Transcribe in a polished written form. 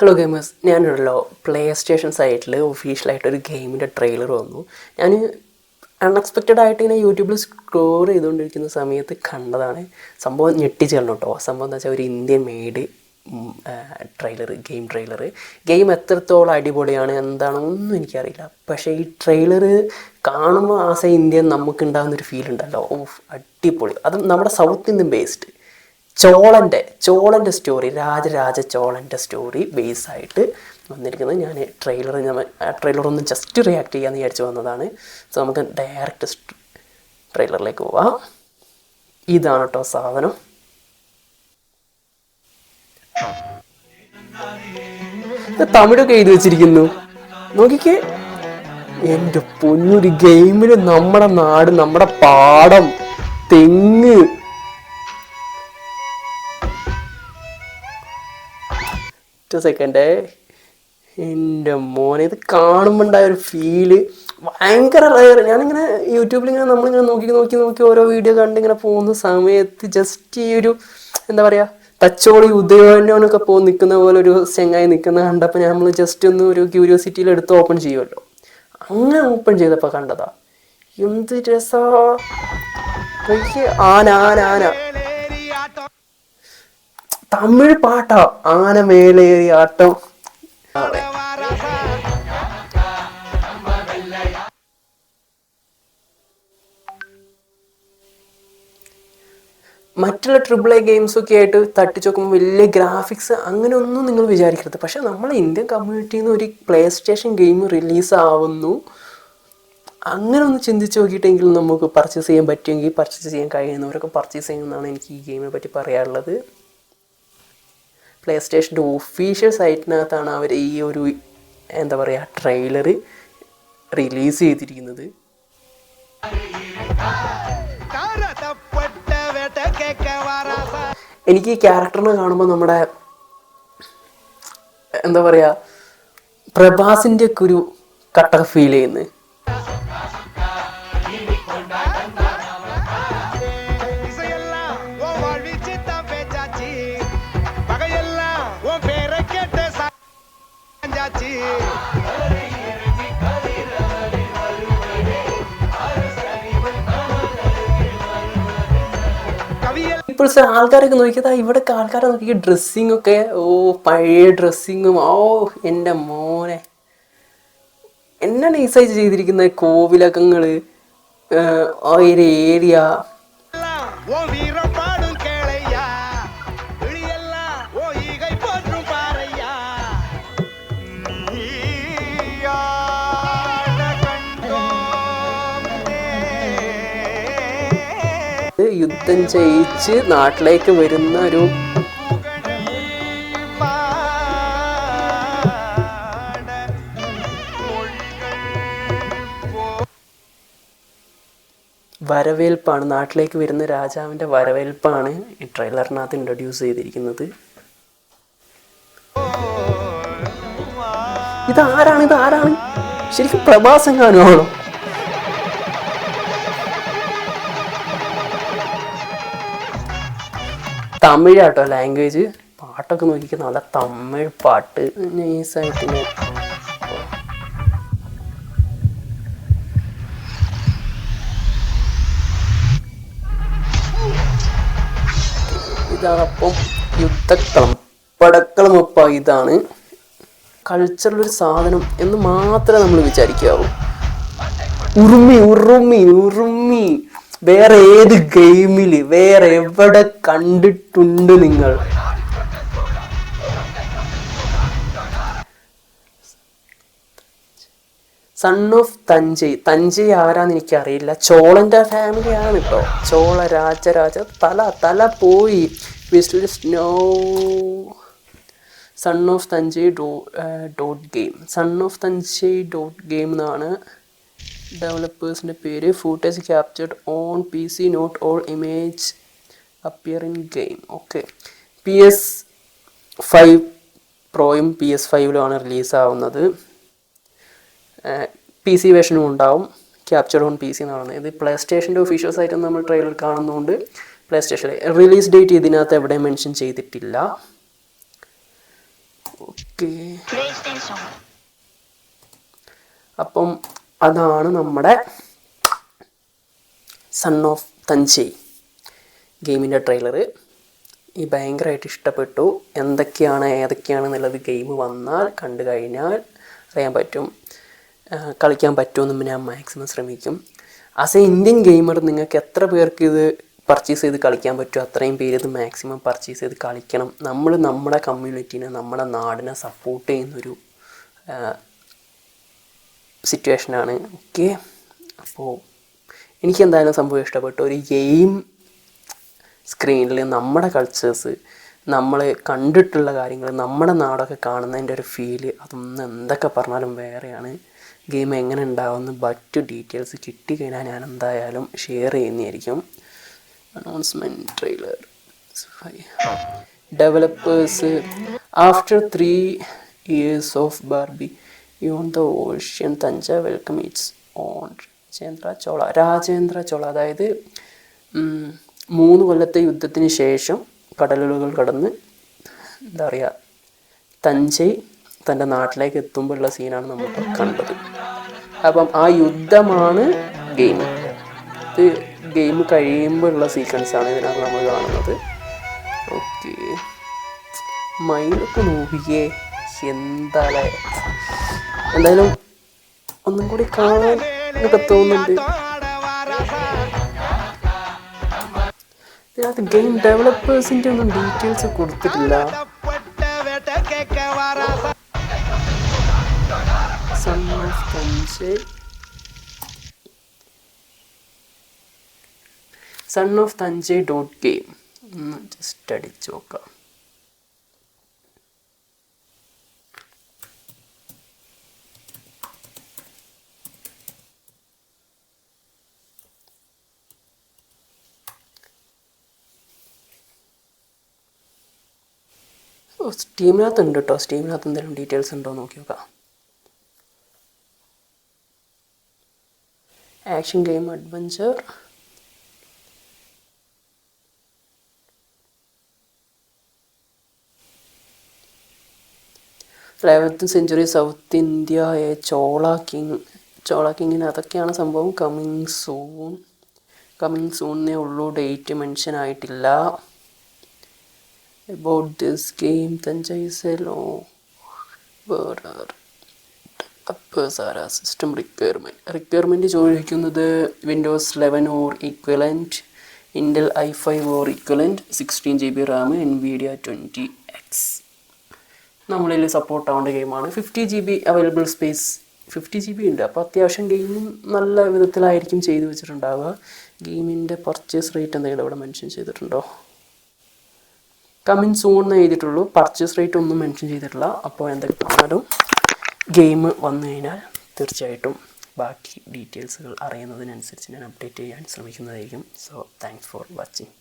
Hello gamers, ഞാനുള്ളൂ play station സൈറ്റിൽ ഒഫീഷ്യലായിട്ടൊരു ഗെയിമിൻ്റെ trailer വന്നു. ഞാൻ അൺഎക്സ്പെക്റ്റഡ് ആയിട്ട് ഇങ്ങനെ യൂട്യൂബിൽ സ്ക്രോൾ ചെയ്തുകൊണ്ടിരിക്കുന്ന സമയത്ത് കണ്ടതാണ്. സംഭവം ഞെട്ടിച്ച് കണ്ടു കേട്ടോ. സംഭവം എന്താ വെച്ചാൽ ഒരു ഇന്ത്യൻ മെയ്ഡ് ഗെയിം എത്രത്തോളം അടിപൊളിയാണ് എന്താണെന്നൊന്നും എനിക്കറിയില്ല. പക്ഷേ ഈ ട്രെയിലർ കാണുമ്പോൾ ഇന്ത്യൻ നമുക്കുണ്ടാകുന്നൊരു ഫീൽ ഉണ്ടല്ലോ, അടിപൊളി. അതും നമ്മുടെ സൗത്ത് ഇന്ത്യൻ ബേസ്ഡ് ചോളൻ്റെ സ്റ്റോറി, രാജരാജ ചോളൻ്റെ സ്റ്റോറി ബേസായിട്ട് വന്നിരിക്കുന്നത്. ഞാൻ ട്രെയിലർ ഒന്ന് ജസ്റ്റ് റിയാക്ട് ചെയ്യാമെന്ന് വിചാരിച്ച് വന്നതാണ്. സോ നമുക്ക് ഡയറക്റ്റ് ട്രെയിലറിലേക്ക് പോവാം. ഇതാണ് കേട്ടോ സാധനം. തമിഴൊക്കെ എഴുതി വെച്ചിരിക്കുന്നു, നോക്കിക്കേ. എൻ്റെ പൊന്നൊരു ഗെയിമിൽ നമ്മുടെ നാട്, നമ്മുടെ പാടം, തെങ്ങ്, സെക്കൻഡ്. എൻ്റെ മോനെ, ഇത് കാണുമ്പോൾ ഉണ്ടായ ഒരു ഫീല് ഭയങ്കര റയർ. ഞാനിങ്ങനെ യൂട്യൂബിലിങ്ങനെ നമ്മളിങ്ങനെ നോക്കി ഓരോ വീഡിയോ കണ്ടിങ്ങനെ പോകുന്ന സമയത്ത് ജസ്റ്റ് ഈ ഒരു എന്താ പറയുക, തച്ചോളി ഉദയനൊക്കെ നിൽക്കുന്ന പോലെ ഒരു ചെങ്ങായി നിൽക്കുന്ന കണ്ടപ്പോൾ നമ്മൾ ജസ്റ്റ് ഒന്ന് ഒരു ക്യൂരിയോസിറ്റിയിൽ എടുത്ത് ഓപ്പൺ ചെയ്യുമല്ലോ. അങ്ങനെ ഓപ്പൺ ചെയ്തപ്പോൾ കണ്ടതാ, എന്ത് രസാ. ആന തമിഴ് പാട്ടാ, ആന മേലേറി ആട്ടം. മറ്റുള്ള AAA ഗെയിംസൊക്കെ ആയിട്ട് തട്ടിച്ച് നോക്കുമ്പോൾ വലിയ ഗ്രാഫിക്സ് അങ്ങനെ ഒന്നും നിങ്ങൾ വിചാരിക്കരുത്. പക്ഷെ നമ്മളെ ഇന്ത്യൻ കമ്മ്യൂണിറ്റിയിൽ നിന്ന് ഒരു പ്ലേ സ്റ്റേഷൻ ഗെയിം റിലീസാവുന്നു, അങ്ങനെ ഒന്ന് ചിന്തിച്ച് നോക്കിയിട്ടെങ്കിലും നമുക്ക് പർച്ചേസ് ചെയ്യാൻ പറ്റുമെങ്കിൽ പർച്ചേസ് ചെയ്യാൻ കഴിയുന്നവരൊക്കെ പർച്ചേസ് ചെയ്യുമെന്നാണ് എനിക്ക് ഈ ഗെയിമിനെ പറ്റി പറയാനുള്ളത്. പ്ലേ സ്റ്റേഷൻ്റെ ഒഫീഷ്യൽ സൈറ്റിനകത്താണ് അവർ ഈ ഒരു എന്താ പറയുക ട്രെയിലർ റിലീസ് ചെയ്തിരിക്കുന്നത്. എനിക്ക് ഈ ക്യാരക്ടറിനെ കാണുമ്പോൾ നമ്മുടെ എന്താ പറയുക പ്രഭാസിൻ്റെ ഒക്കെ ഒരു കട്ട ഫീൽ ചെയ്യുന്നത്. ഇപ്പോഴത്തെ ആൾക്കാരൊക്കെ നോക്കിയതാ, ഇവിടെയൊക്കെ ആൾക്കാരെ നോക്കിയ ഡ്രസ്സിങ് ഒക്കെ, പഴയ ഡ്രസ്സിങ്ങും. എൻ്റെ മോനെ, എന്നാണ് നൈസായിട്ട് ചെയ്തിരിക്കുന്നത്. കോവിലകങ്ങള്, ഒരു ഏരിയ. യുദ്ധം ജയിച്ച് നാട്ടിലേക്ക് വരുന്ന ഒരു വരവേൽപ്പാണ്, നാട്ടിലേക്ക് വരുന്ന രാജാവിൻ്റെ വരവേൽപ്പാണ് ഈ ട്രെയിലറിനകത്ത് ഇൻട്രൊഡ്യൂസ് ചെയ്തിരിക്കുന്നത്. ഇതാരാണ് ശരിക്കും പ്രഭാസ് എങ്ങാനുമാണോ? തമിഴാട്ടോ ലാംഗ്വേജ്. പാട്ടൊക്കെ നോക്കിക്കുന്ന നല്ല തമിഴ് പാട്ട് നൈസായിട്ട്. ഇതാണപ്പം യുദ്ധക്കളം, പടക്കളം. ഇതാണ് കൾച്ചറിലൊരു സാധനം എന്ന് മാത്രമേ നമ്മൾ വിചാരിക്കാവൂ. ഉറുമി വേറെ ഏത് ഗെയിമിൽ, വേറെ എവിടെ കണ്ടിട്ടുണ്ട് നിങ്ങൾ? സൺ ഓഫ് തഞ്ചൈ ആരാന്ന് എനിക്കറിയില്ല. ചോളന്റെ ഫാമിലിയാണ് കേട്ടോ. ചോള രാജരാജ തല പോയി. സ്നോ son of Thanjai dot game എന്നാണ് ഡെവലപ്പേഴ്സിൻ്റെ പേര്. Footage captured on PC, not all image appear in game. Okay, PS5 പ്രോയും PS5ലുമാണ് റിലീസാവുന്നത്. PC വേർഷനും ഉണ്ടാവും. ക്യാപ്ചർഡ് ഓൺ PC എന്നാണ്. ഇത് പ്ലേ സ്റ്റേഷൻ്റെ ഒഫീഷ്യൽ സൈറ്റിൽ നമ്മൾ ട്രെയിലർ കാണുന്നതുകൊണ്ട് പ്ലേ സ്റ്റേഷനിൽ റിലീസ് ഡേറ്റ് ഇതിനകത്ത് എവിടെയും മെൻഷൻ ചെയ്തിട്ടില്ല. ഓക്കെ, അപ്പം അതാണ് നമ്മുടെ സൺ ഓഫ് തഞ്ചൈ ഗെയിമിൻ്റെ ട്രെയിലറ്. ഈ ഭയങ്കരമായിട്ട് ഇഷ്ടപ്പെട്ടു. ഏതൊക്കെയാണെന്നുള്ളത് ഗെയിം വന്നാൽ കണ്ടു കഴിഞ്ഞാൽ അറിയാൻ പറ്റും. കളിക്കാൻ പറ്റുമെന്ന് ഞാൻ മാക്സിമം ശ്രമിക്കും. ആസ് എ ഇന്ത്യൻ ഗെയിമർ നിങ്ങൾക്ക് എത്ര പേർക്ക് ഇത് പർച്ചേസ് ചെയ്ത് കളിക്കാൻ പറ്റുമോ അത്രയും പേര് ഇത് മാക്സിമം പർച്ചേസ് ചെയ്ത് കളിക്കണം. നമ്മൾ നമ്മുടെ കമ്മ്യൂണിറ്റീനെ, നമ്മുടെ നാടിനെ സപ്പോർട്ട് ചെയ്യുന്നൊരു സിറ്റുവേഷനാണ്. ഓക്കെ, അപ്പോൾ എനിക്കെന്തായാലും സംഭവം ഇഷ്ടപ്പെട്ടു. ഒരു ഗെയിം സ്ക്രീനിൽ നമ്മുടെ കൾച്ചേഴ്സ്, നമ്മൾ കണ്ടിട്ടുള്ള കാര്യങ്ങൾ, നമ്മുടെ നാടൊക്കെ കാണുന്നതിൻ്റെ ഒരു ഫീല്, അതൊന്നും എന്തൊക്കെ പറഞ്ഞാലും വേറെയാണ്. ഗെയിം എങ്ങനെ ഉണ്ടാവുമെന്ന് മറ്റു ഡീറ്റെയിൽസ് കിട്ടിക്കഴിഞ്ഞാൽ ഞാൻ എന്തായാലും ഷെയർ ചെയ്യുന്നതായിരിക്കും. Announcement trailer. Developers after 3 years of ബാർബി യോൺ the ocean Thanja welcome it's on Rajendra Chola. അതായത് 3 കൊല്ലത്തെ യുദ്ധത്തിന് ശേഷം കടലുകൾ കടന്ന് എന്താ പറയുക തഞ്ചൈ തൻ്റെ നാട്ടിലേക്ക് എത്തുമ്പോഴുള്ള സീനാണ് നമ്മൾ കണ്ടത്. അപ്പം ആ യുദ്ധമാണ് ഗെയിം. ഇത് ഗെയിം കഴിയുമ്പോഴുള്ള സീക്വൻസാണ് ഇതിനകത്ത് നമ്മൾ കാണുന്നത്. ഓക്കെ, മയിലൊക്കെ നോക്കിയേ, എന്തായാലും എന്തായാലും ഒന്നും കൂടി കാണാൻ ഒക്കെ തോന്നുന്നുണ്ട്. ഇതിനകത്ത് ഗെയിം ഡെവലപ്പേഴ്സിൻ്റെ ഒന്നും ഡീറ്റെയിൽസ് കൊടുത്തിട്ടില്ല. Son of Thanjai, son of Thanjai .game ഒന്ന് ജസ്റ്റ് അടിച്ചു നോക്കാം. സ്റ്റീമിനകത്ത് ഉണ്ട് കേട്ടോ. സ്റ്റീമിനകത്ത് എന്തെങ്കിലും ഡീറ്റെയിൽസ് ഉണ്ടോ നോക്കി നോക്കാം. Action game adventure, eleventh century south India, Chola കിങ്ങിന് അതൊക്കെയാണ് സംഭവം. കമ്മിങ് സൂണേ ഉള്ളൂ, ഡേറ്റ് മെൻഷൻ ആയിട്ടില്ല. About this game, Thanjai Selo, where are developers are system requirement ചോദിക്കുന്നത് Windows 11 or equivalent, Intel i5 or equivalent, 16 GB Ram, NVIDIA 20X. നമ്മളിൽ support ആവേണ്ട ഗെയിമാണ്. 50 GB അവൈലബിൾ സ്പേസ്, 50 GB ഉണ്ട്. അപ്പോൾ അത്യാവശ്യം ഗെയിമും നല്ല വിധത്തിലായിരിക്കും ചെയ്തു വെച്ചിട്ടുണ്ടാവുക. ഗെയിമിൻ്റെ പർച്ചേസ് റേറ്റ് എന്തെങ്കിലും ഇവിടെ മെൻഷൻ ചെയ്തിട്ടുണ്ടോ? കമ്മിങ് സൂൺ എന്ന് എഴുതിയിട്ടുള്ളൂ, പർച്ചേസ് റേറ്റ് ഒന്നും മെൻഷൻ ചെയ്തിട്ടില്ല. അപ്പോൾ എന്തൊക്കെ പറഞ്ഞാലും ഗെയിം വന്നു കഴിഞ്ഞാൽ തീർച്ചയായിട്ടും ബാക്കി ഡീറ്റെയിൽസുകൾ അറിയുന്നതിനനുസരിച്ച് ഞാൻ അപ്ഡേറ്റ് ചെയ്യാൻ ശ്രമിക്കുന്നതായിരിക്കും. So thanks for watching.